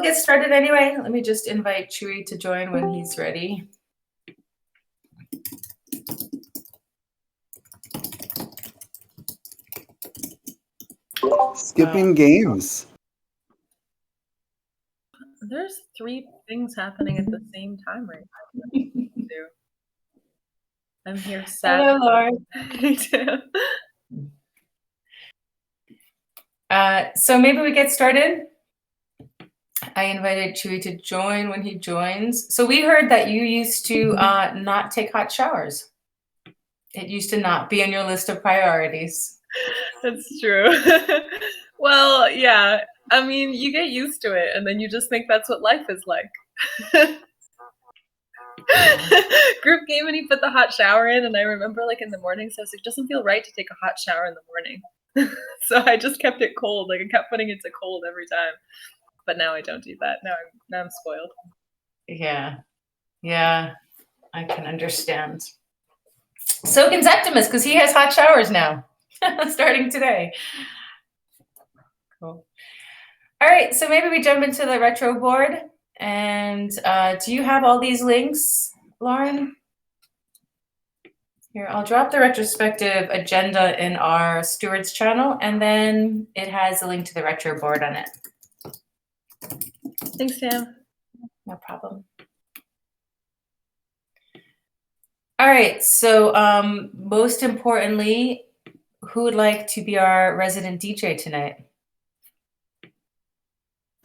we'll get started anyway. Let me just invite Chewy to join when he's ready. Skipping games. There's 3 things happening at the same time right now. I'm here sad. Hello, Lauren. Me too. So maybe we get started. I invited Chewy to join when he joins. So we heard that you used to not take hot showers. It used to not be on your list of priorities. That's true. Well, yeah. I mean, you get used to it, and then you just think that's what life is like. Group game, and he put the hot shower in, and I remember, like, in the mornings, I was like, it doesn't feel right to take a hot shower in the morning. So I just kept it cold. Like, I kept putting it to cold every time. But now I don't do that. Now I'm spoiled. Yeah, I can understand. So can Septimus, because he has hot showers now, starting today. Cool. All right, so maybe we jump into the retro board. And do you have all these links, Lauren? Here, I'll drop the retrospective agenda in our stewards channel, and then it has a link to the retro board on it. Thanks, Sam. No problem. All right, so most importantly, who would like to be our resident DJ tonight?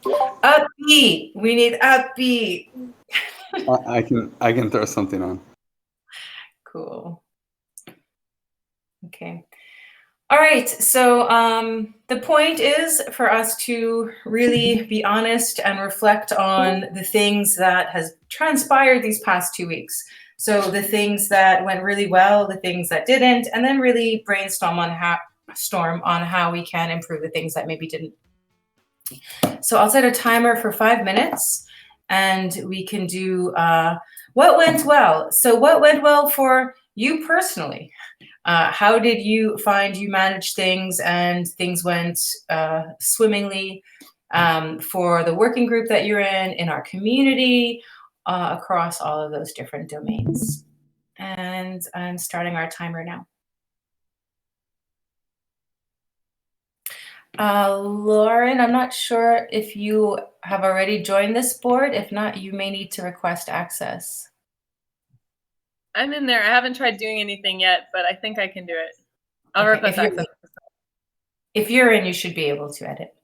Upbeat. We need upbeat. I can throw something on. Cool. Okay. All right. So the point is for us to really be honest and reflect on the things that has transpired these past 2 weeks. So the things that went really well, the things that didn't, and then really brainstorm on how we can improve the things that maybe didn't. So I'll set a timer for 5 minutes, and we can do what went well. So what went well for you personally? How did you find you managed things and things went swimmingly for the working group that you're in our community, across all of those different domains? And I'm starting our timer now. Lauren, I'm not sure if you have already joined this board. If not, you may need to request access. I'm in there. I haven't tried doing anything yet, but I think I can do it. I'll Okay, request access. If you're in, you should be able to edit.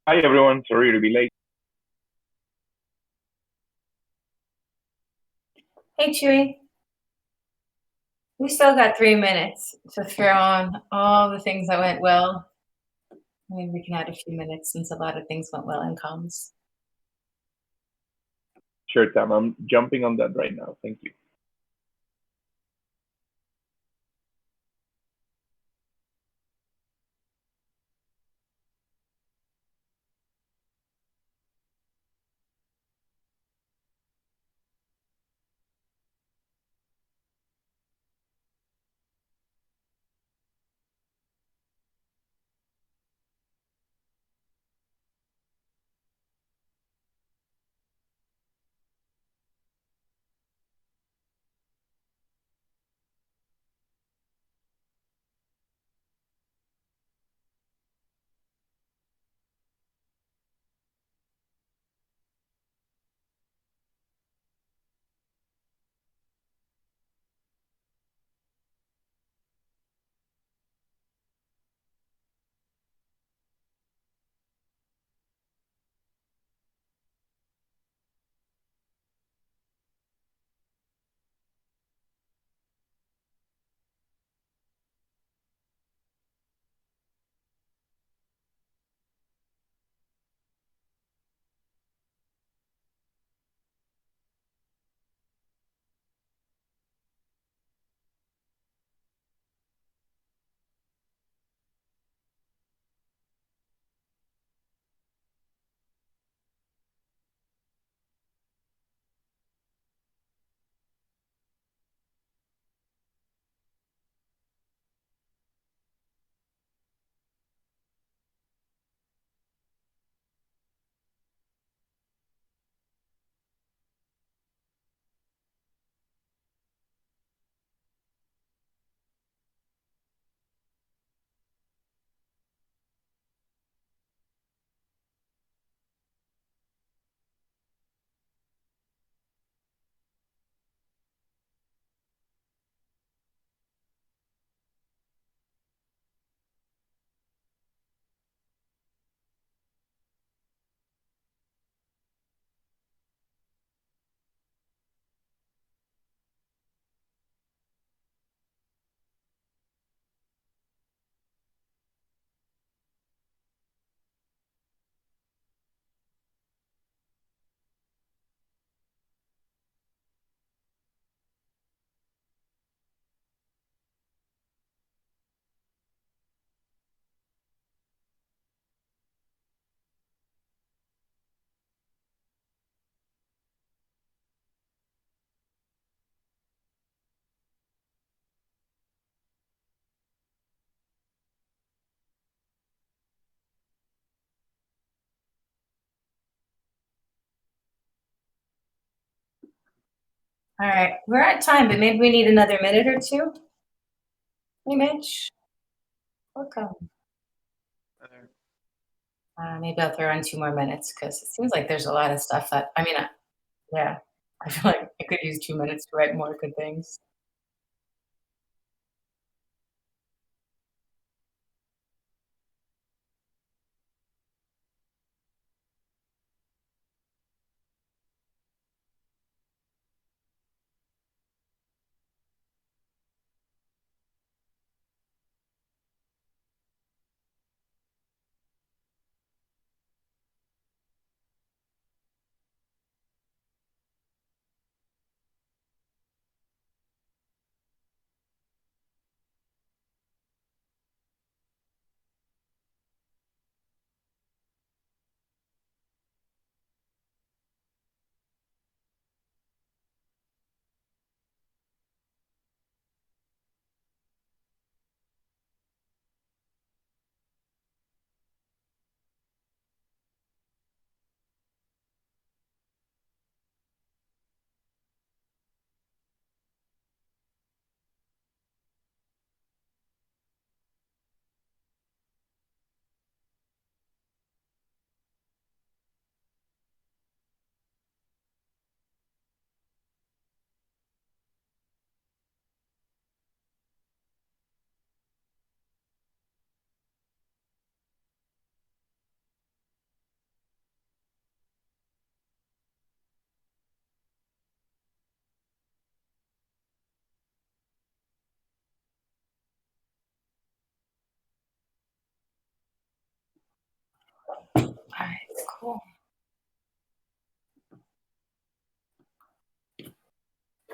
Hi everyone, sorry to be late. Hey, Chewy. We still got 3 minutes to throw on all the things that went well. Maybe we can add a few minutes since a lot of things went well in comms. Sure, Tam, I'm jumping on that right now. Thank you. All right, we're at time, but maybe we need another minute or two. Hey, Mitch. Welcome. Maybe I'll throw in 2 more minutes because it seems like there's a lot of stuff that, yeah, I feel like I could use 2 minutes to write more good things. All right, cool.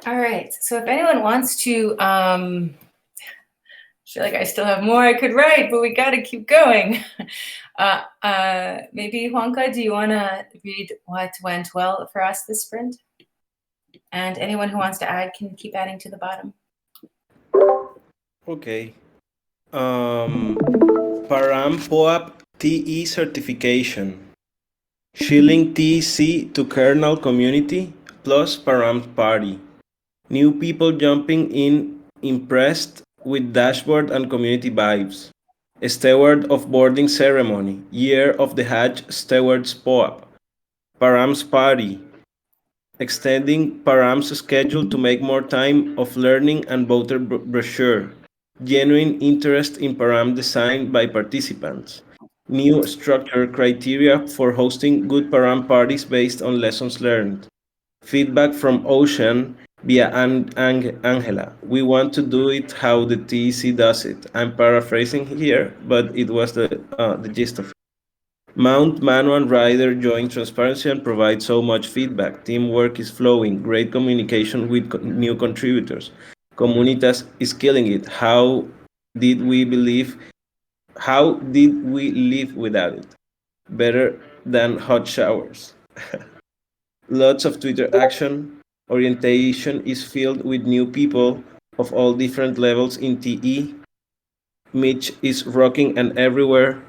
All right, so if anyone wants to, I feel like I still have more I could write, but we got to keep going. Maybe Juanca, do you want to read what went well for us this sprint? And anyone who wants to add can keep adding to the bottom. Okay. Param POAP TE certification. Shilling TC to kernel community plus Param party. New people jumping in impressed with dashboard and community vibes. Steward of boarding ceremony. Year of the Hajj Stewards POAP. Param's party. Extending Param's schedule to make more time of learning and voter brochure. Genuine interest in Param design by participants. New structure criteria for hosting good Param parties based on lessons learned. Feedback from Ocean via Angela. We want to do it how the TEC does it. I'm paraphrasing here, but it was the gist of it. Mount Manuan Rider joined transparency and provides so much feedback. Teamwork is flowing. Great communication with new contributors. Comunitas is killing it. How did we live without it? Better than hot showers. Lots of Twitter action. Orientation is filled with new people of all different levels in TE. Mitch is rocking and everywhere.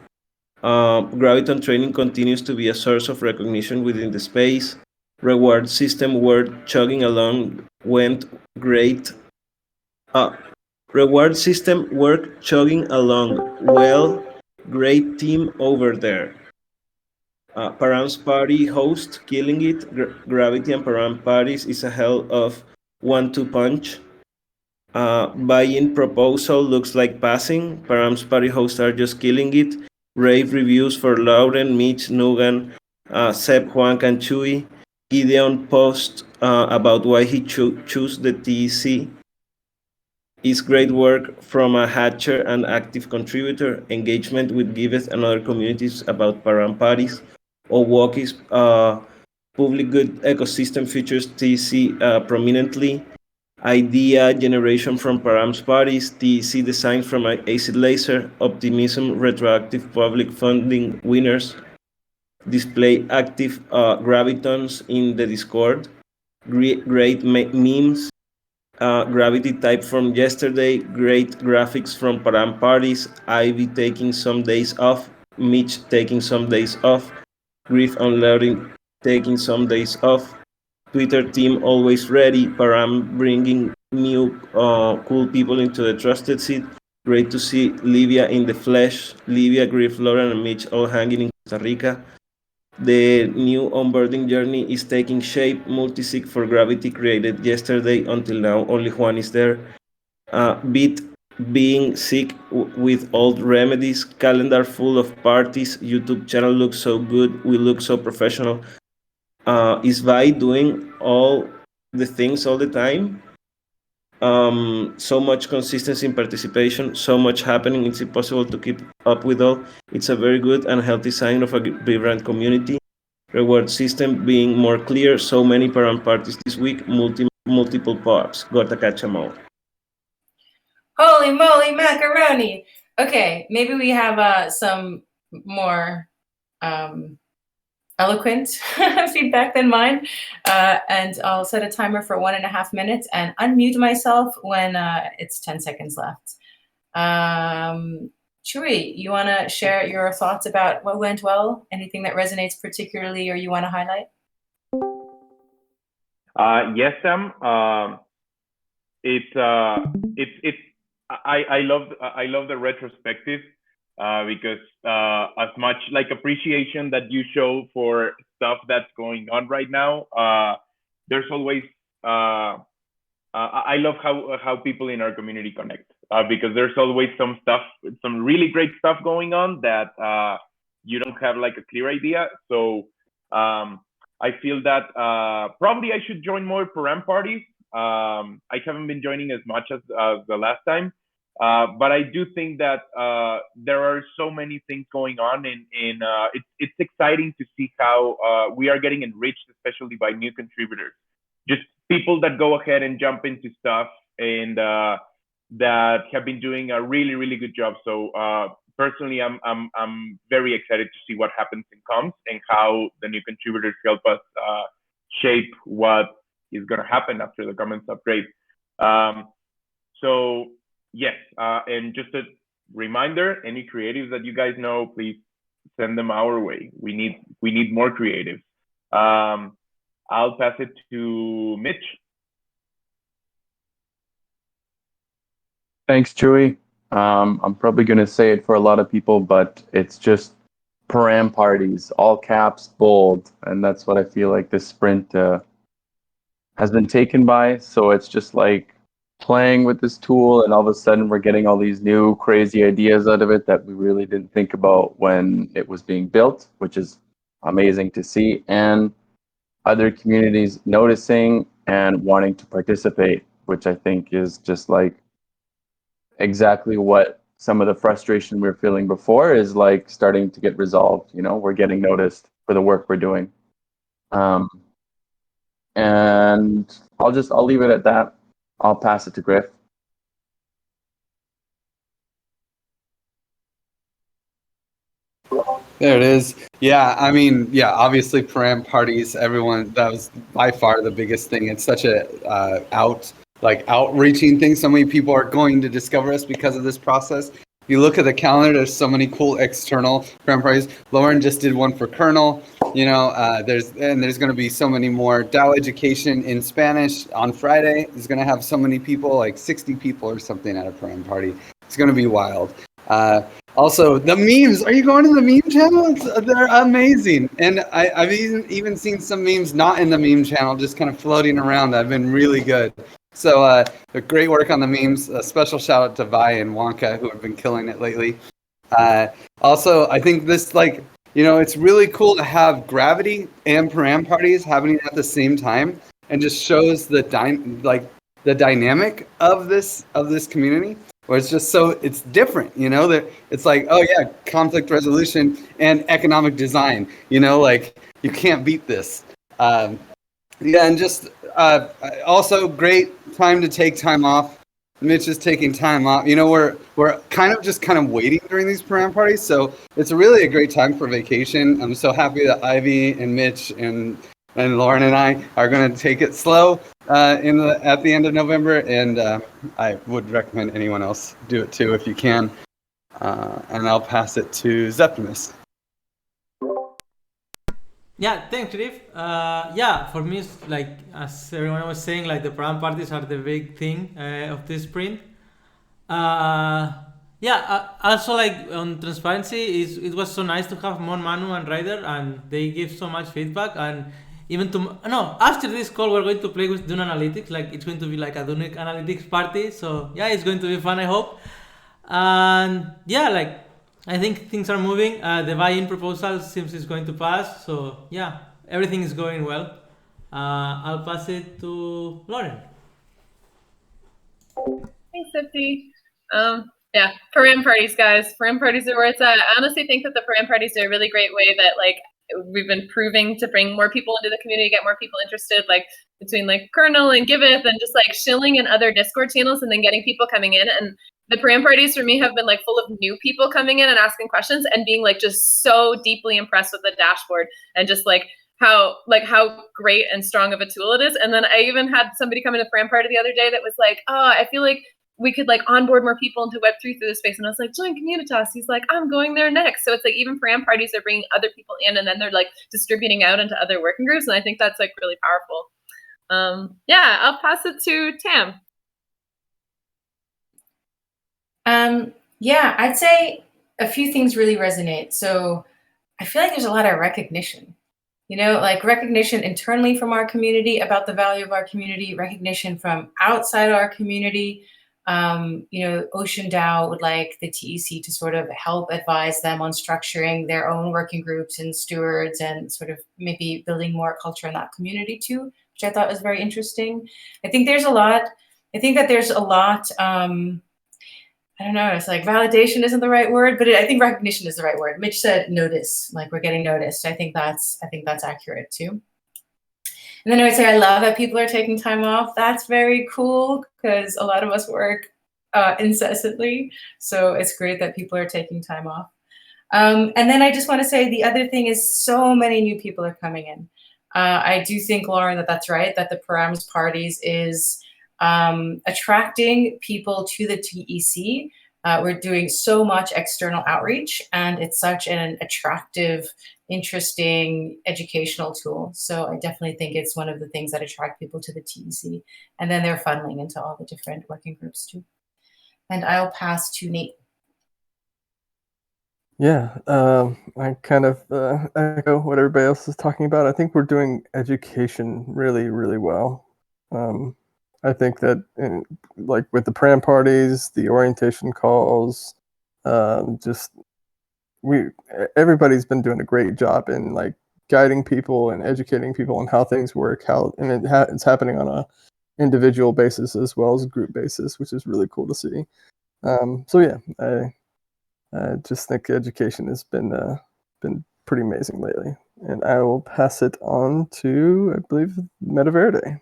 Graviton training continues to be a source of recognition within the space. Reward system work chugging along went great. Reward system work chugging along well. Great team over there. Param's party host killing it. Gravity and Param parties is a hell of 1-2 punch. Buy-in proposal looks like passing. Param's party hosts are just killing it. Rave reviews for Lauren, Mitch, Nugan, Seb, Juan, and Chewy. Gideon post about why he chose the TEC. Is great work from a hatcher and active contributor. Engagement with Gives and other communities about Param parties. Owaki's public good ecosystem features TEC prominently. Idea generation from Param's parties, TEC design from Acid Laser, Optimism, retroactive public funding winners, display active gravitons in the Discord, great memes, gravity type from yesterday, great graphics from Param parties, Ivy taking some days off, Mitch taking some days off, Griff Unloading taking some days off, Twitter team always ready. Param bringing new cool people into the trusted seat. Great to see Livia in the flesh. Livia, Griff, Lauren, and Mitch all hanging in Costa Rica. The new onboarding journey is taking shape. Multisig for Gravity created yesterday. Until now, only Juan is there. Beat being sick with old remedies. Calendar full of parties. YouTube channel looks so good. We look so professional. Is Vi doing all the things all the time? So much consistency in participation, so much happening, it's impossible to keep up with all. It's a very good and healthy sign of a vibrant community. Reward system being more clear, so many parent parties this week, multiple pop-ups. Gotta catch them all. Holy moly macaroni! Okay, maybe we have some more eloquent feedback than mine. And I'll set a timer for 1.5 minutes and unmute myself when it's 10 seconds left. Chewy, you want to share your thoughts about what went well? Anything that resonates particularly or you want to highlight? Yes, Sam. I love the retrospective because as much like appreciation that you show for stuff that's going on right now, there's always I love how people in our community connect because there's always some really great stuff going on that you don't have like a clear idea. So I feel that probably I should join more param parties. I haven't been joining as much as the last time, but I do think that there are so many things going on, and it's exciting to see how we are getting enriched, especially by new contributors, just people that go ahead and jump into stuff and that have been doing a really good job. So personally, I'm very excited to see what happens in comms and how the new contributors help us shape what is going to happen after the comments upgrade. So yes, and just a reminder, any creatives that you guys know, please send them our way. We need more creatives. I'll pass it to Mitch. Thanks, Chewy. I'm probably going to say it for a lot of people, but it's just param parties, all caps, bold. And that's what I feel like this sprint has been taken by. So it's just like playing with this tool, and all of a sudden we're getting all these new crazy ideas out of it that we really didn't think about when it was being built, which is amazing to see. And other communities noticing and wanting to participate, which I think is just like exactly what some of the frustration we were feeling before is like starting to get resolved. You know, we're getting noticed for the work we're doing. And I'll leave it at that. I'll pass it to Griff. There it is. Yeah, I mean, yeah, obviously param parties, everyone, that was by far the biggest thing. It's such a outreaching thing. So many people are going to discover us because of this process. You look at the calendar, there's so many cool external param parties. Lauren just did one for Kernel. You know, there's going to be so many more. DAO Education in Spanish on Friday is going to have so many people, like 60 people or something at a param party. It's going to be wild. Also, the memes. Are you going to the meme channel? They're amazing. And I've even seen some memes not in the meme channel, just kind of floating around. That have been really good. So great work on the memes. A special shout out to Vi and Wonka, who have been killing it lately. Also, I think this, like, you know, it's really cool to have Gravity and param parties happening at the same time, and just shows the dynamic of this community. Where it's just so it's different, you know, that it's like, oh yeah, conflict resolution and economic design, you know, like you can't beat this. Yeah, and just also great time to take time off. Mitch is taking time off. You know, we're kind of waiting during these param parties, so it's really a great time for vacation. I'm so happy that Ivy and Mitch and Lauren and I are going to take it slow at the end of November, and I would recommend anyone else do it too if you can. And I'll pass it to Zeptimus. Yeah, thanks, Riff. Yeah, for me, it's like as everyone was saying, like the pram parties are the big thing of this sprint. Uh, yeah, also like on transparency, it was so nice to have Mon Manu and Ryder, and they give so much feedback. And even to no, after this call, we're going to play with Dune Analytics. Like it's going to be like a Dune Analytics party. So yeah, it's going to be fun, I hope. And yeah, like I think things are moving. The buy-in proposal seems it's going to pass. So yeah, everything is going well. I'll pass it to Lauren. Thanks, Sifty. Yeah, Paran parties, guys. Paran parties are where it's at. I honestly think that the Paran parties are a really great way that like we've been proving to bring more people into the community, get more people interested, like between like Kernel and Giveth and just like shilling in other Discord channels and then getting people coming in. And the Paran parties for me have been like full of new people coming in and asking questions and being like just so deeply impressed with the dashboard and just like how great and strong of a tool it is. And then I even had somebody come into the Paran party the other day that was like, oh, I feel like we could like onboard more people into Web3 through this space. And I was like, join Communitas. He's like, I'm going there next. So it's like even Paran parties are bringing other people in and then they're like distributing out into other working groups. And I think that's like really powerful. Yeah, I'll pass it to Tam. Yeah, I'd say a few things really resonate. So I feel like there's a lot of recognition, like recognition internally from our community about the value of our community, recognition from outside our community. Ocean DAO would like the TEC to sort of help advise them on structuring their own working groups and stewards and sort of maybe building more culture in that community too, which I thought was very interesting. I think that there's a lot, I don't know, it's like validation isn't the right word, but I think recognition is the right word. Mitch said notice, like we're getting noticed. I think that's accurate too. And then I would say I love that people are taking time off. That's very cool because a lot of us work incessantly. So it's great that people are taking time off. And then I just want to say the other thing is so many new people are coming in. I do think, Lauren, that's right, that the Params parties is attracting people to the TEC. We're doing so much external outreach and it's such an attractive, interesting educational tool. So I definitely think it's one of the things that attract people to the TEC. And then they're funneling into all the different working groups too. And I'll pass to Nate. Yeah, I kind of echo what everybody else is talking about. I think we're doing education really, really well. I think that like with the pram parties, the orientation calls, everybody's been doing a great job in like guiding people and educating people on how things work, it's happening on a individual basis as well as a group basis, which is really cool to see. So yeah, I just think education has been pretty amazing lately. And I will pass it on to, I believe, Metaverde.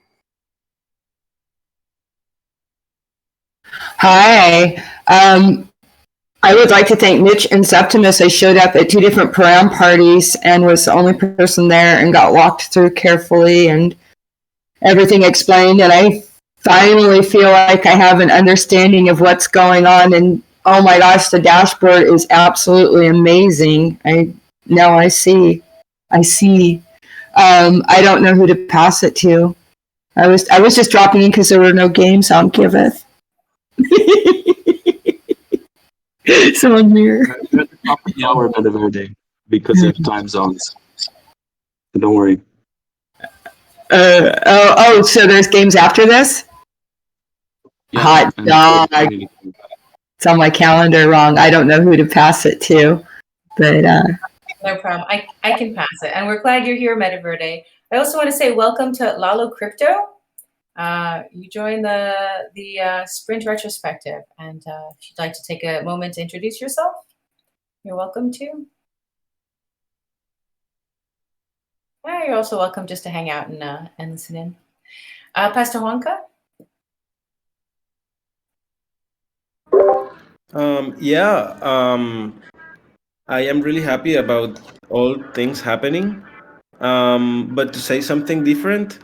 Hi. I would like to thank Mitch and Septimus. I showed up at 2 different Param parties and was the only person there and got walked through carefully and everything explained. And I finally feel like I have an understanding of what's going on. And oh my gosh, the dashboard is absolutely amazing. I see. I don't know who to pass it to. I was just dropping in because there were no games on Giveth. So I'm here. Hour Metaverde because of time zones. So don't worry. So there's games after this? Yeah, Hot dog. It's on my calendar wrong. I don't know who to pass it to, but no problem. I can pass it, and we're glad you're here, Metaverde. I also want to say welcome to Lalo Crypto. You joined the Sprint Retrospective, and if you'd like to take a moment to introduce yourself, you're welcome to. You're also welcome just to hang out and listen in. Pastor Juanca? I am really happy about all things happening. But to say something different,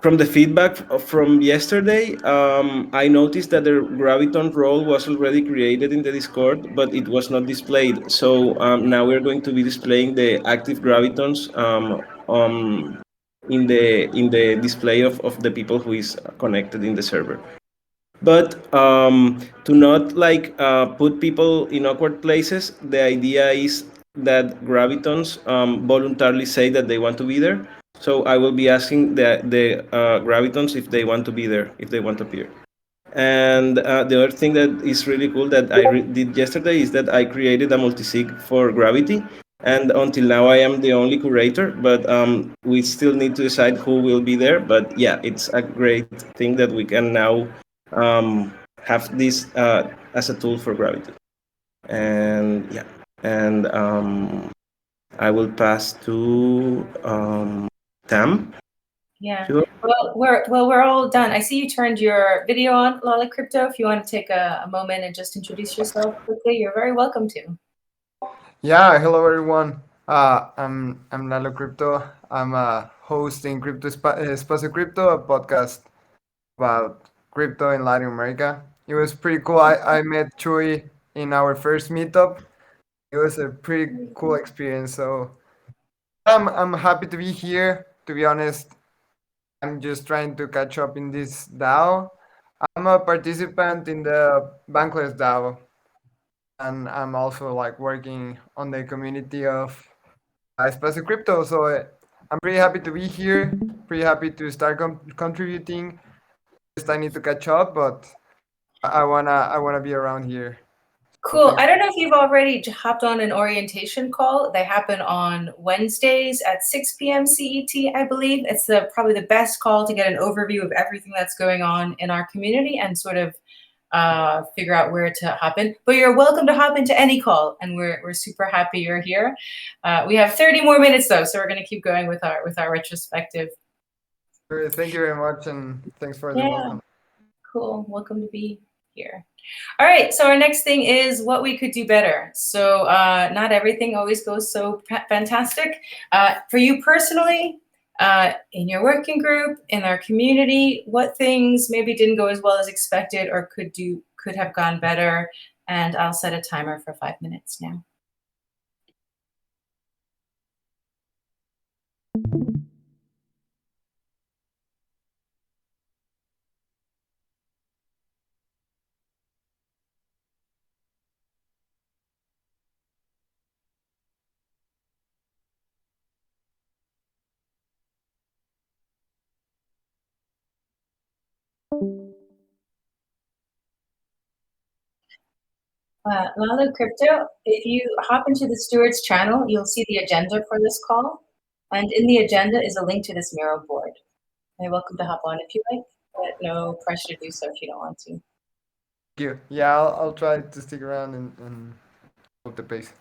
from the feedback from yesterday, I noticed that the graviton role was already created in the Discord, but it was not displayed. So now we're going to be displaying the active gravitons in the display of the people who is connected in the server. But to not like put people in awkward places, the idea is that gravitons voluntarily say that they want to be there. So I will be asking the gravitons if they want to be there, if they want to appear. And the other thing that is really cool that I did yesterday is that I created a multisig for Gravity. And until now, I am the only curator, but we still need to decide who will be there. But yeah, it's a great thing that we can now have this as a tool for Gravity. And yeah, and I will pass to Tam. Yeah. Sure. Well, we're all done. I see you turned your video on, Lala Crypto. If you want to take a moment and just introduce yourself quickly, you're very welcome to. Yeah, hello everyone. I'm Lalo Crypto. I'm a host in Espacio Crypto, a podcast about crypto in Latin America. It was pretty cool. I met Chuy in our first meetup. It was a pretty cool experience. So I'm happy to be here. To be honest, I'm just trying to catch up in this DAO. I'm a participant in the Bankless DAO, and I'm also like working on the community of Espacio Crypto. So I'm pretty happy to be here. Pretty happy to start contributing. Just I need to catch up, but I wanna be around here. So Cool. thanks. I don't know if you've already hopped on an orientation call. They happen on Wednesdays at 6 p.m. CET, I believe. It's probably the best call to get an overview of everything that's going on in our community and sort of figure out where to hop in. But you're welcome to hop into any call, and we're super happy you're here. We have 30 more minutes though, so we're going to keep going with our retrospective. Thank you very much, and thanks for the Yeah, welcome. cool. Welcome to be here. All right, so our next thing is what we could do better. So not everything always goes so fantastic. For you personally, in your working group, in our community, what things maybe didn't go as well as expected or could have gone better? And I'll set a timer for 5 minutes now. Lalo Crypto, if you hop into the Stewards channel, you'll see the agenda for this call. And in the agenda is a link to this Miro board. You're welcome to hop on if you like, but no pressure to do so if you don't want to. Thank you. Yeah, I'll try to stick around and hold the pace.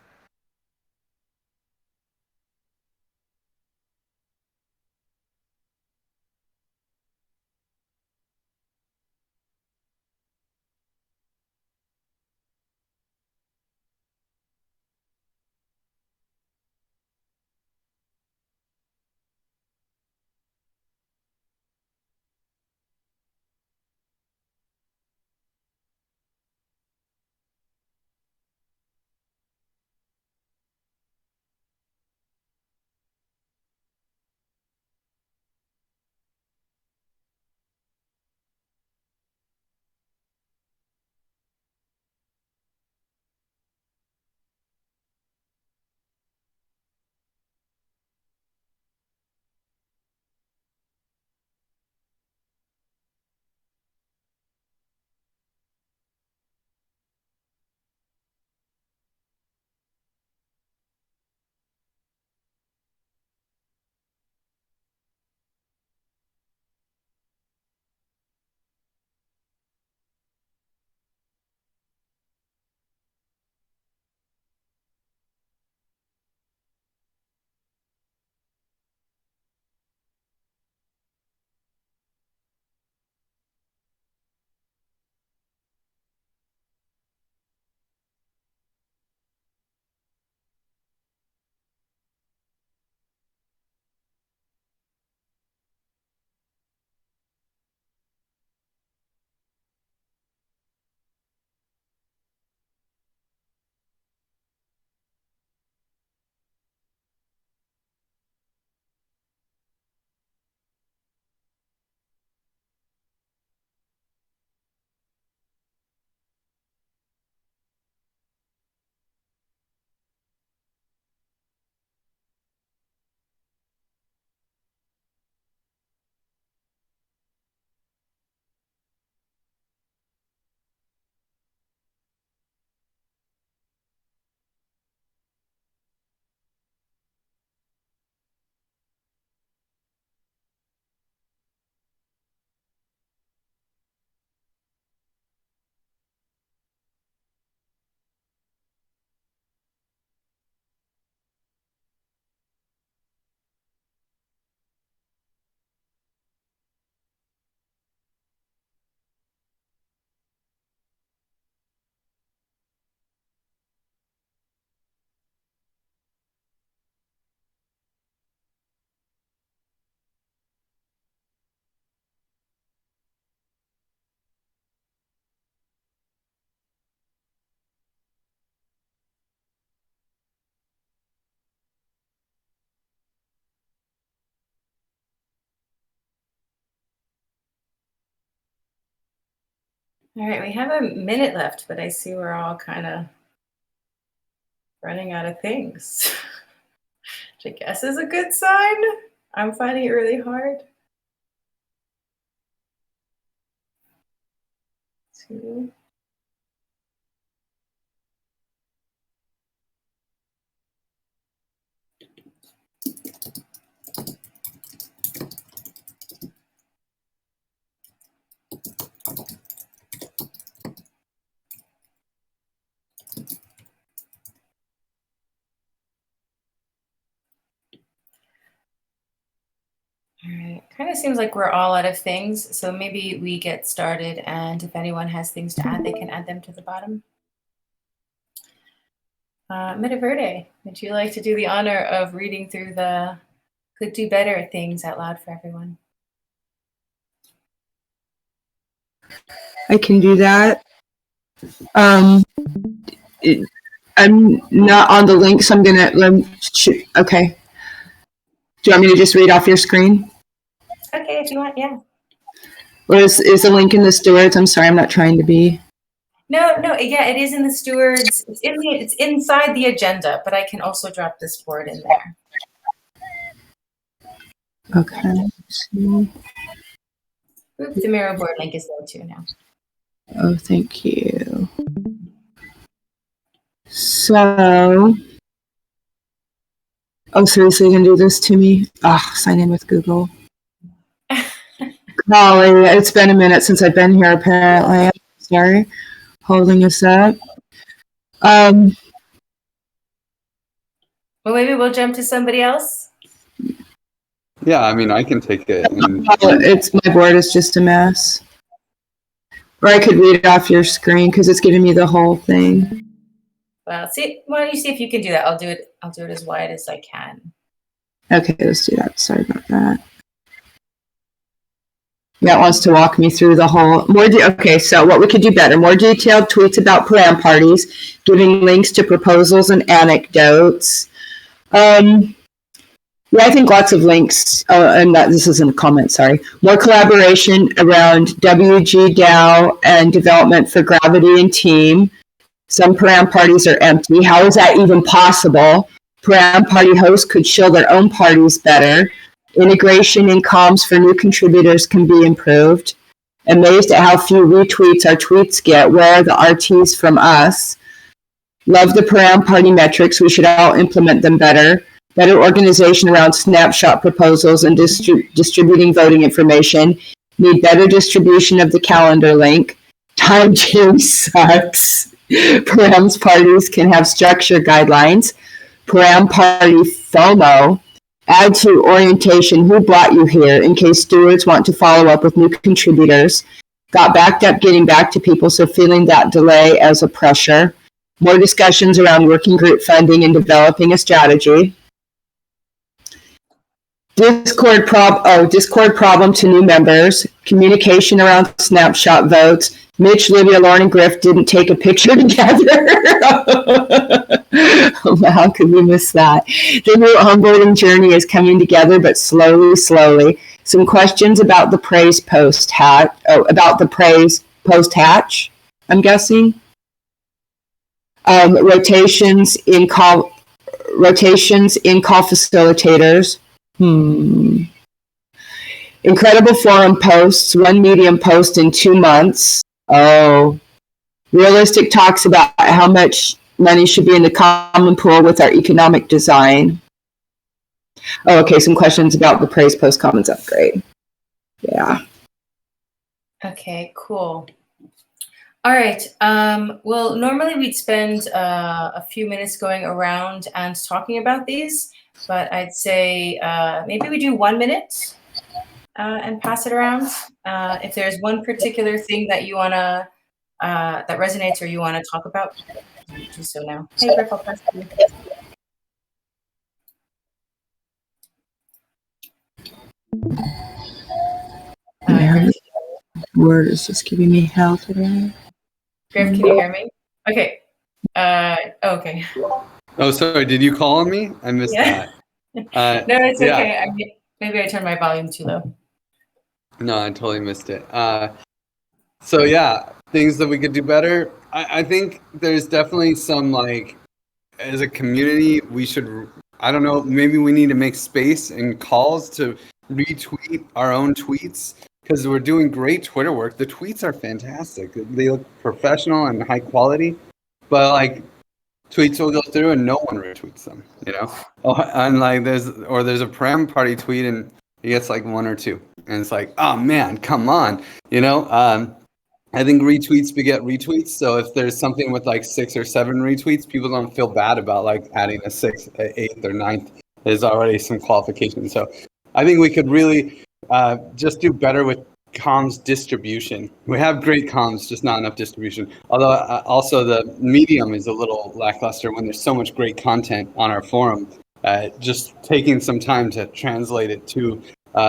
All right, we have a minute left, but I see we're all kind of running out of things, which I guess is a good sign. I'm finding it really hard. 2. All right, kind of seems like we're all out of things, so maybe we get started, and if anyone has things to add, they can add them to the bottom. Midaverde, would you like to do the honor of reading through the could do better things out loud for everyone? I can do that. I'm not on the link, so I'm gonna. Okay. Do you want me to just read off your screen? Okay, if you want, yeah. Or is the link in the stewards? I'm sorry, I'm not trying to be. No, yeah, it is in the stewards. It's inside the agenda, but I can also drop this board in there. Okay. Oop, the Miro board link is there too now. Oh, thank you. So, seriously, you're gonna do this to me? Sign in with Google. Golly, it's been a minute since I've been here, apparently. I'm sorry. Holding us up. Well, maybe we'll jump to somebody else. Yeah, I mean, I can take it. My board is just a mess. Or I could read it off your screen because it's giving me the whole thing. Well, why don't you see if you can do that? I'll do it as wide as I can. Okay, let's do that. Sorry about that. Matt wants to walk me through the whole okay, so what we could do better, more detailed tweets about param parties, giving links to proposals and anecdotes. I think lots of links. This isn't a comment, sorry. More collaboration around WG DAO and development for Gravity and Team. Some param parties are empty. How is that even possible? Param party hosts could show their own parties better. Integration in comms for new contributors can be improved. Amazed at how few retweets our tweets get. Where are the RTs from us? Love the param party metrics. We should all implement them better. Better organization around snapshot proposals and distributing voting information. Need better distribution of the calendar link. Time change sucks. Params parties can have structure guidelines. Param party FOMO. Add to orientation who brought you here in case stewards want to follow up with new contributors. Got backed up getting back to people, so feeling that delay as a pressure. More discussions around working group funding and developing a strategy. Discord problem to new members. Communication around snapshot votes. Mitch, Lydia, Lauren, and Griff didn't take a picture together. How could we miss that? The new onboarding journey is coming together, but slowly. Some questions about the praise post hatch. I'm guessing. Rotations in call facilitators. Incredible forum posts, 1 Medium post in 2 months. Realistic talks about how much money should be in the common pool with our economic design. Okay, some questions about the praise post commons upgrade. Yeah. Okay, cool. All right. Well, normally we'd spend a few minutes going around and talking about these, but I'd say maybe we do 1 minute and pass it around. If there's one particular thing that you wanna that resonates or you wanna talk about, do so now. Hey, Griff, I'll pass to you. Word is just giving me hell today. Griff, can you hear me? Okay. Okay. Oh, sorry. Did you call on me? I missed that. No, it's okay. Yeah. Maybe I turned my volume too low. No, I totally missed it. So yeah, things that we could do better. I think there's definitely some, like, as a community, we should, I don't know, maybe we need to make space and calls to retweet our own tweets, because we're doing great Twitter work. The tweets are fantastic. They look professional and high quality, but like tweets will go through and no one retweets them, you know? And like there's a Pram party tweet and he gets like one or two. And it's like, oh man, come on, you know? I think retweets beget retweets. So if there's something with like 6 or 7 retweets, people don't feel bad about like adding a 6th, 8th, or 9th. There's already some qualification. So I think we could really just do better with comms distribution. We have great comms, just not enough distribution. Although also the medium is a little lackluster when there's so much great content on our forum. Just taking some time to translate it to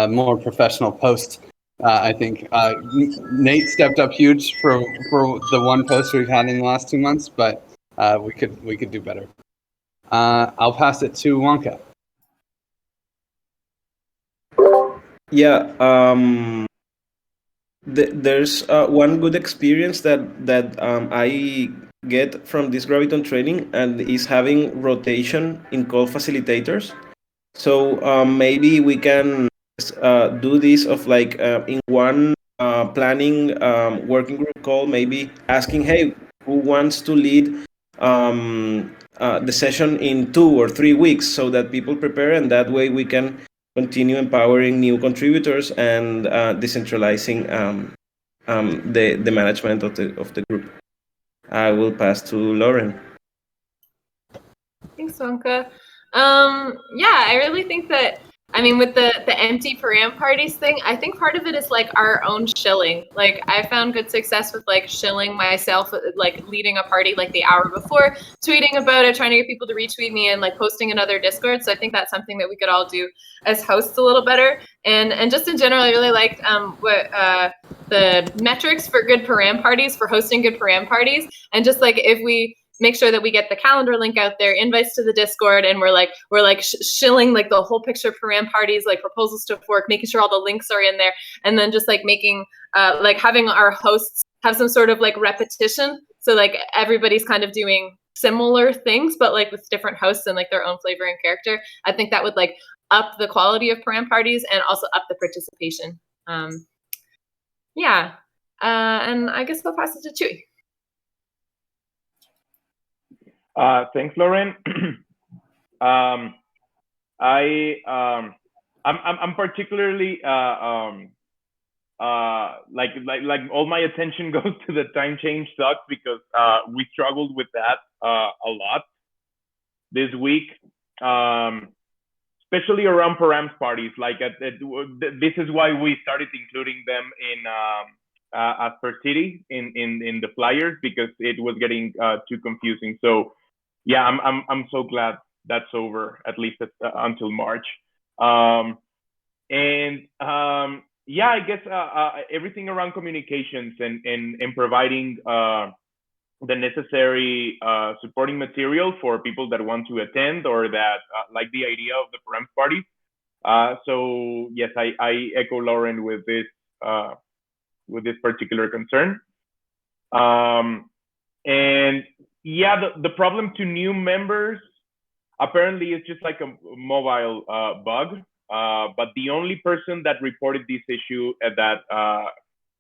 more professional posts. I think Nate stepped up huge for the one post we've had in the last 2 months, but we could do better. I'll pass it to Wonka. Yeah, there's one good experience that I get from this Graviton training, and is having rotation in call facilitators. So maybe we can do this of like in one planning working group call, maybe asking, hey, who wants to lead the session in 2 or 3 weeks, so that people prepare, and that way we can continue empowering new contributors and decentralizing the management of the group. I will pass to Lauren. Thanks, Wonka. Yeah, I really think that, I mean, with the empty param parties thing, I think part of it is like our own shilling. Like I found good success with like shilling myself, like leading a party like the hour before, tweeting about it, trying to get people to retweet me, and like posting in other Discord. So I think that's something that we could all do as hosts a little better. And just in general, I really liked what the metrics for good param parties, for hosting good param parties, and just like if we make sure that we get the calendar link out there, invites to the Discord, and we're shilling like the whole picture of param parties, like proposals to fork, making sure all the links are in there, and then just like making like having our hosts have some sort of like repetition, so like everybody's kind of doing similar things, but like with different hosts and like their own flavor and character. I think that would like up the quality of param parties and also up the participation. Yeah, and I guess I'll pass it to Chewy. Thanks, Lauren. I'm particularly like all my attention goes to the time change sucks, because we struggled with that a lot this week, especially around params parties. Like this is why we started including them in as per city in the flyers, because it was getting too confusing. So yeah, I'm so glad that's over, at least until March. Yeah, I guess everything around communications and providing the necessary supporting material for people that want to attend or that like the idea of the params parties. So yes, I echo Lauren with this particular concern. And yeah, the problem to new members apparently is just like a mobile bug. But the only person that reported this issue that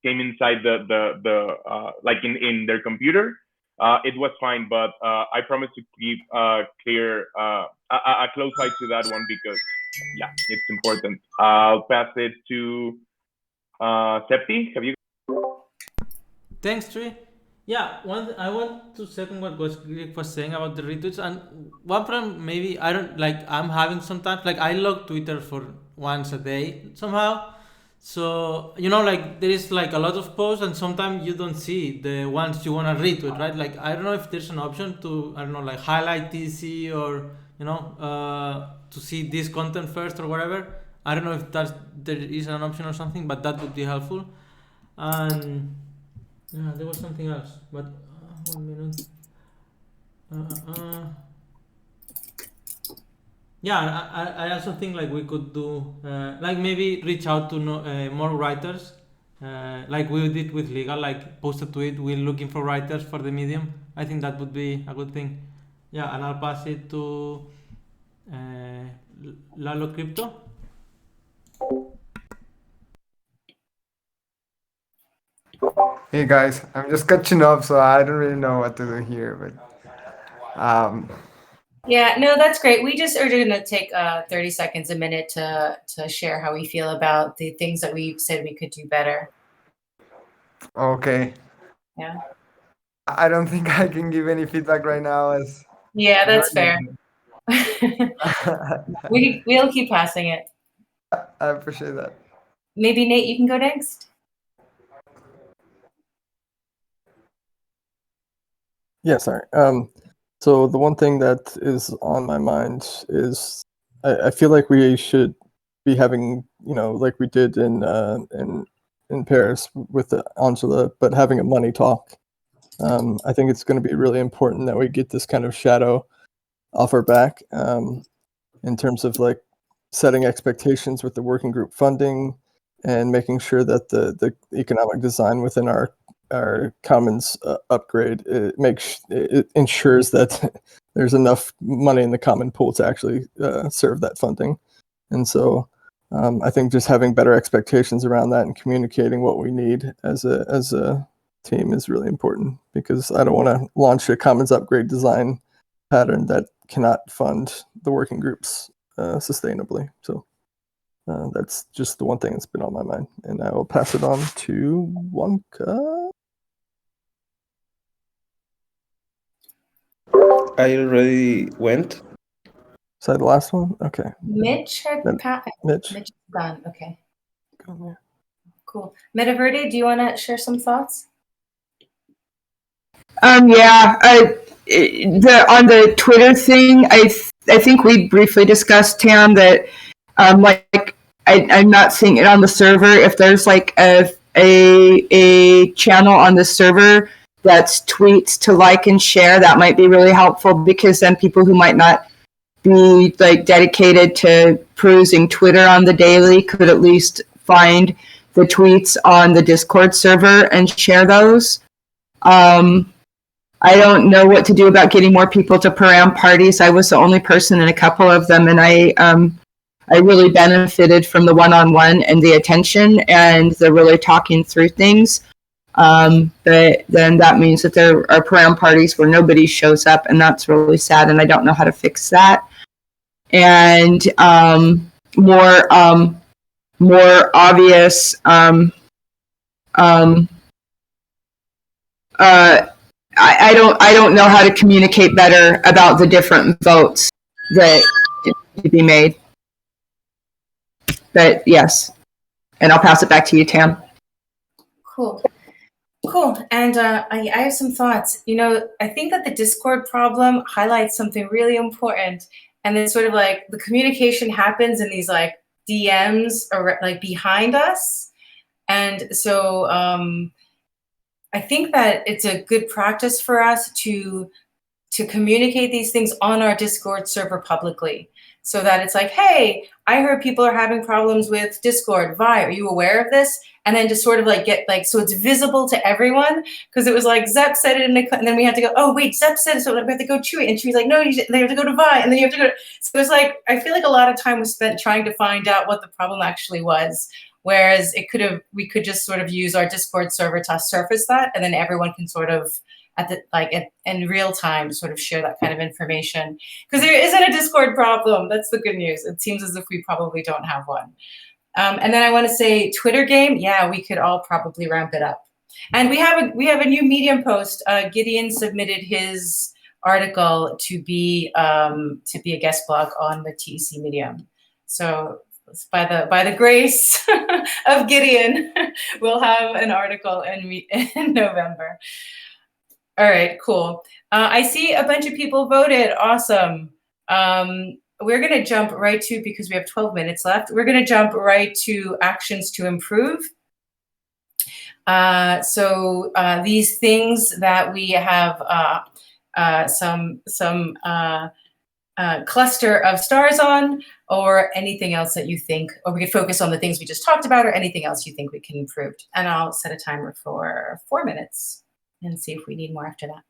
came inside the like in their computer, it was fine. But I promise to keep a close eye to that one, because yeah, it's important. I'll pass it to Septi. Have you? Thanks, Tree. Yeah, I want to second what Greg was saying about the retweets, and one problem maybe I'm having sometimes, like I log Twitter for once a day somehow, so like there is like a lot of posts, and sometimes you don't see the ones you want to retweet, right? Like I don't know if there's an option to like highlight TC, or to see this content first or whatever. I don't know if there is an option or something, but that would be helpful. And yeah, there was something else, but 1 minute. Yeah, I also think like we could do like maybe reach out to more writers like we did with legal, like post a tweet, we're looking for writers for the medium. I think that would be a good thing. Yeah, and I'll pass it to uh, Lalo Crypto. Hey guys, I'm just catching up, so I don't really know what to do here. But Yeah, no, that's great. We just are going to take 30 seconds, a minute to share how we feel about the things that we said we could do better. okay, Yeah. I don't think I can give any feedback right now. As Yeah, that's fair. We'll keep passing it. I appreciate that. Maybe Nate, you can go next. Yeah, sorry. So the one thing that is on my mind is I feel like we should be having, like we did in Paris with Angela, but having a money talk. I think it's going to be really important that we get this kind of shadow off our back in terms of like setting expectations with the working group funding and making sure that the economic design within our commons upgrade it ensures that there's enough money in the common pool to actually serve that funding. And so I think just having better expectations around that and communicating what we need as a team is really important, because I don't want to launch a commons upgrade design pattern that cannot fund the working groups sustainably. So that's just the one thing that's been on my mind, and I will pass it on to Wonka. I already went. Is that the last one? Okay. Mitch Mitch. Mitch is done. Okay. Cool. Metaverde, do you want to share some thoughts? Yeah, on the Twitter thing, I think we briefly discussed, Tam, that I'm not seeing it on the server. If there's like a channel on the server that's tweets to like and share, that might be really helpful, because then people who might not be like dedicated to perusing Twitter on the daily could at least find the tweets on the Discord server and share those. I don't know what to do about getting more people to param parties. I was the only person in a couple of them, and I really benefited from the one-on-one and the attention and the really talking through things. But then that means that there are param parties where nobody shows up, and that's really sad, and I don't know how to fix that. And more obvious, I don't know how to communicate better about the different votes that need to be made. But yes, and I'll pass it back to you, Tam. Cool. And I have some thoughts. I think that the Discord problem highlights something really important, and it's sort of like the communication happens in these like DMs or like behind us, and so I think that it's a good practice for us to communicate these things on our Discord server publicly, so that it's like, hey, I heard people are having problems with Discord. Vi, are you aware of this? And then to sort of like get like, so it's visible to everyone, because it was like Zep said it and then we had to go, oh wait, Zep said it, so we have to go Chewy, and Chewy's like, no, they have to go to Vi, and then you have to go. So it was like, I feel like a lot of time was spent trying to find out what the problem actually was. Whereas we could just sort of use our Discord server to surface that, and then everyone can sort of in real time sort of share that kind of information. Because there isn't a Discord problem. That's the good news. It seems as if we probably don't have one. And then I want to say Twitter game. Yeah, we could all probably ramp it up. And we have a new Medium post. Gideon submitted his article to be a guest blog on the TEC Medium. So by the grace of Gideon, we'll have an article in November. All right, cool. I see a bunch of people voted. Awesome. We're going to jump right to, because we have 12 minutes left, we're going to jump right to actions to improve. So these things that we have some cluster of stars on, or anything else that you think, or we could focus on the things we just talked about, or anything else you think we can improve. And I'll set a timer for 4 minutes and see if we need more after that.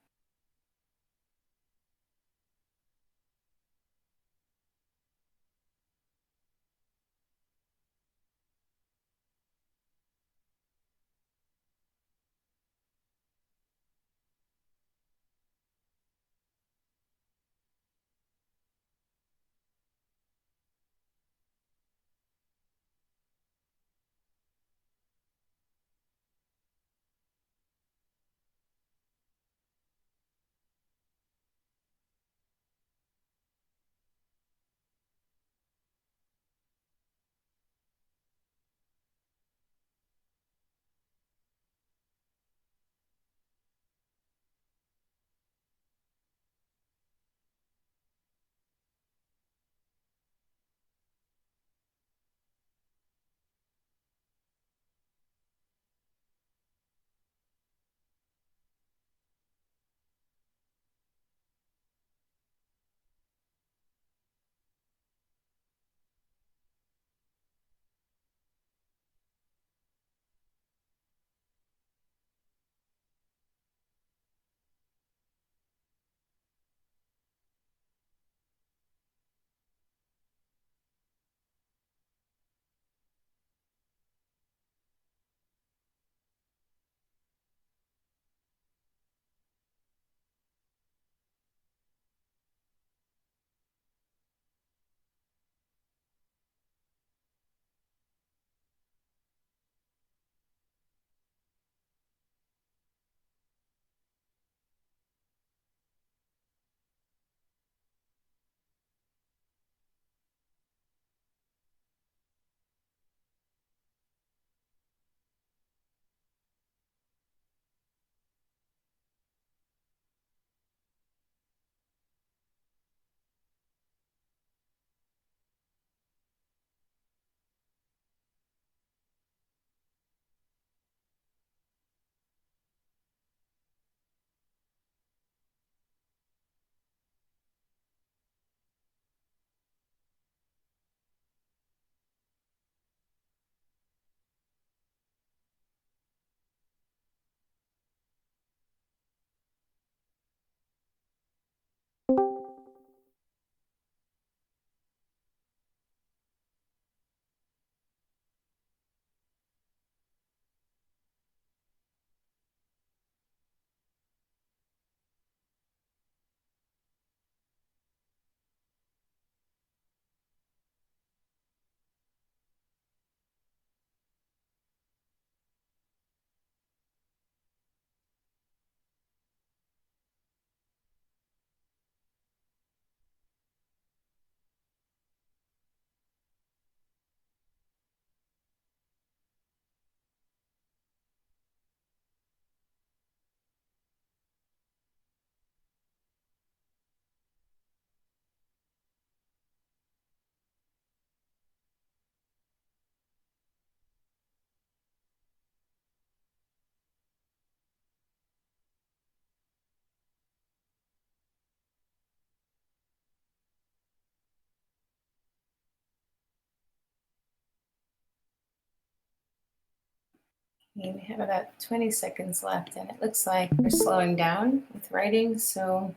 Okay, we have about 20 seconds left, and it looks like we're slowing down with writing, so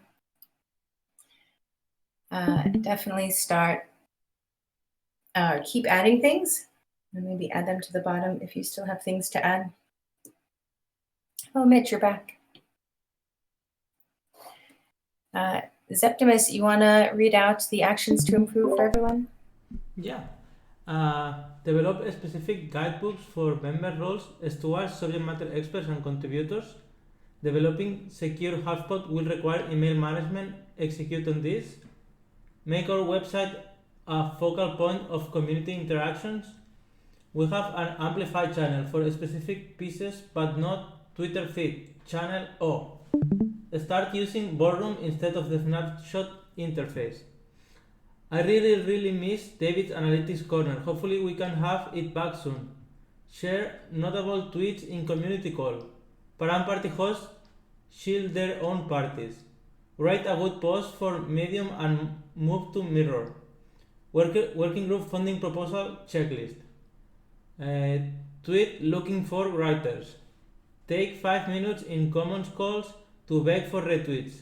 definitely keep adding things, and maybe add them to the bottom if you still have things to add. Oh, Mitch, you're back. Septimus, you want to read out the actions to improve for everyone? Yeah. Develop specific guidebooks for member roles, stewards, subject matter experts, and contributors. Developing secure hotspot will require email management. Execute on this. Make our website a focal point of community interactions. We have an amplified channel for specific pieces, but not Twitter feed. Channel O. Start using Boardroom instead of the snapshot interface. I really miss David's Analytics Corner. Hopefully we can have it back soon. Share notable tweets in community call. Param party hosts shield their own parties. Write a good post for Medium and move to Mirror. Working group funding proposal checklist. Tweet looking for writers. Take 5 minutes in Commons calls to beg for retweets.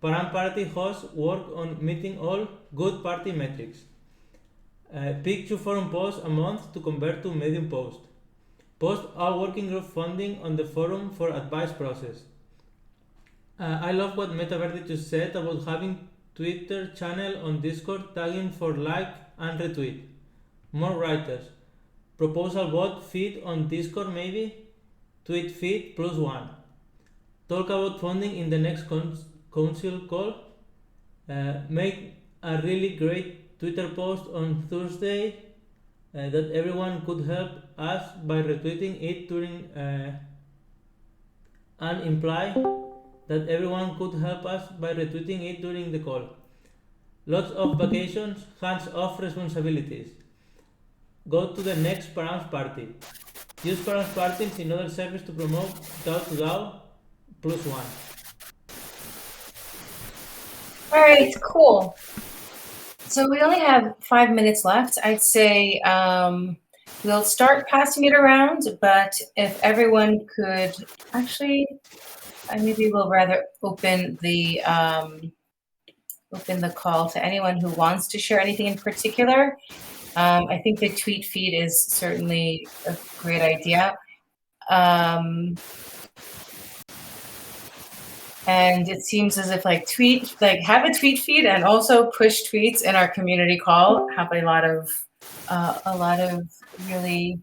Paran Party hosts work on meeting all good party metrics. Pick 2 forum posts a month to convert to Medium post. Post all working group funding on the forum for advice process. I love what Metaverde just said about having Twitter channel on Discord tagging for like and retweet. More writers. Proposal bot feed on Discord maybe? Tweet feed +1. Talk about funding in the next council call. Make a really great Twitter post on Thursday that everyone could help us by retweeting it during and imply that everyone could help us by retweeting it during the call. Lots of vacations, hands-off responsibilities. Go to the next Params party. Use Params parties in other service to promote DAO to DAO +1. All right, cool. So we only have 5 minutes left. I'd say we'll start passing it around, but if everyone could actually, maybe we'll rather open the call to anyone who wants to share anything in particular. I think the tweet feed is certainly a great idea. And it seems as if have a tweet feed and also push tweets in our community call have a lot of really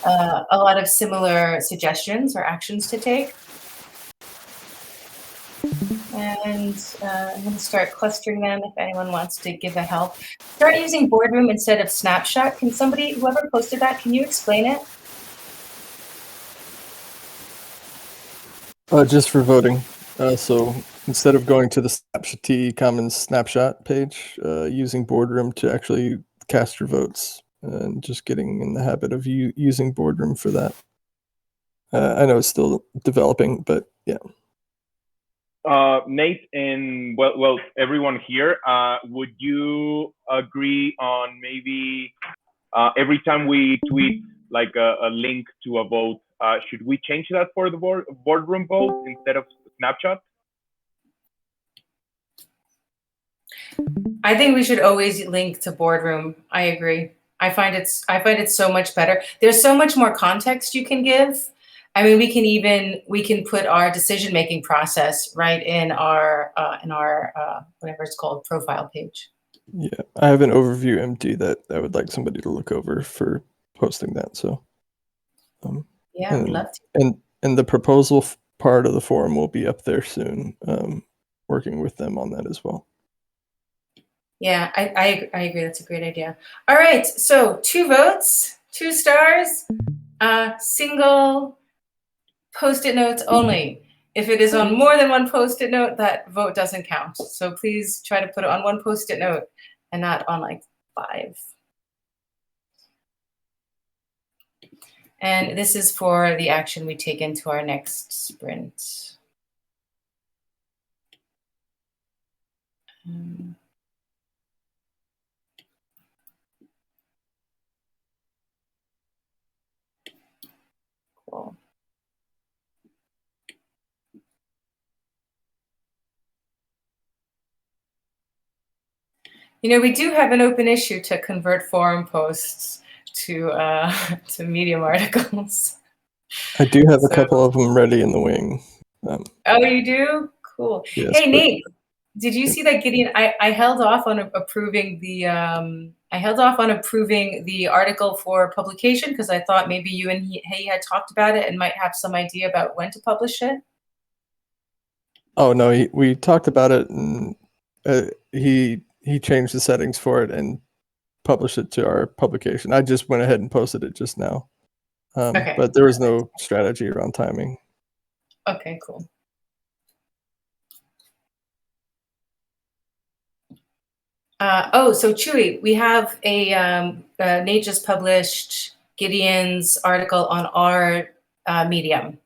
a lot of similar suggestions or actions to take. And I'm going to start clustering them if anyone wants to give a help. Start using Boardroom instead of Snapshot. Can somebody, whoever posted that, can you explain it? Just for voting. So instead of going to the Snapshot Commons snapshot page, using Boardroom to actually cast your votes, and just getting in the habit of using Boardroom for that. I know it's still developing, but yeah. Nate and well, everyone here, would you agree on maybe every time we tweet like a link to a vote, should we change that for the Boardroom vote instead of Snapshot? I think we should always link to Boardroom. I agree. I find it so much better. There's so much more context you can give. I mean, we can put our decision-making process right in our whatever it's called, profile page. Yeah, I have an overview empty that I would like somebody to look over for posting that. So, yeah, I'd love to. And the proposal part of the forum will be up there soon. Working with them on that as well. Yeah, I agree. That's a great idea. All right, so 2 votes, 2 stars, single Post-it notes only. If it is on more than 1 Post-it note, that vote doesn't count. So please try to put it on 1 Post-it note and not on like 5. And this is for the action we take into our next sprint. Cool. You know, we do have an open issue to convert forum posts to Medium articles. I do have a couple of them ready in the wing. Oh, you do? Cool. Yes, hey, Nate, did you see that, Gideon? I held off on approving the article for publication because I thought maybe you and he had talked about it and might have some idea about when to publish it. Oh no, we talked about it, and he changed the settings for it and published it to our publication. I just went ahead and posted it just now. Okay. But there was no strategy around timing. Okay, cool. So Chewy, we have Nate just published Gideon's article on our Medium.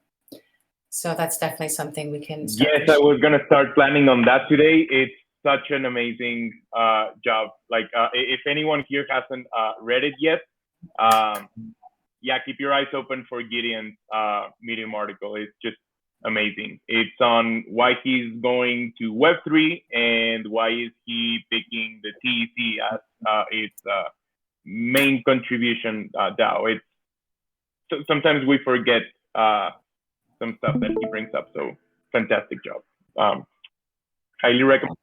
So that's definitely something we can start. Yes, I was gonna start planning on that today. It's such an amazing job. Like, if anyone here hasn't read it yet, yeah, keep your eyes open for Gideon's Medium article. It's just amazing. It's on why he's going to Web3 and why is he picking the TEC as its main contribution DAO. It's sometimes we forget some stuff that he brings up. So fantastic job. Highly recommend.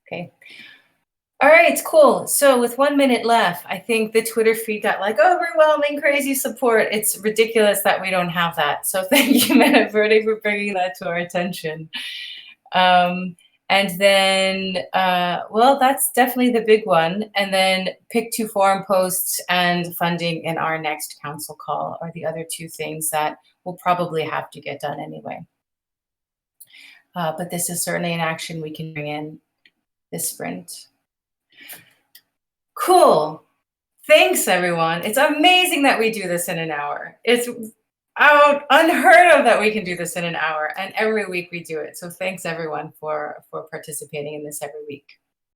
Okay. All right, cool. So with 1 minute left, I think the Twitter feed got like overwhelming, crazy support. It's ridiculous that we don't have that. So thank you, Meta Verde, for bringing that to our attention. And then, well, that's definitely the big one. And then pick 2 forum posts and funding in our next council call are the other 2 things that we'll probably have to get done anyway. But this is certainly an action we can bring in this sprint. Cool. Thanks, everyone. It's amazing that we do this in an hour. It's unheard of that we can do this in an hour, and every week we do it. So thanks, everyone, for participating in this every week.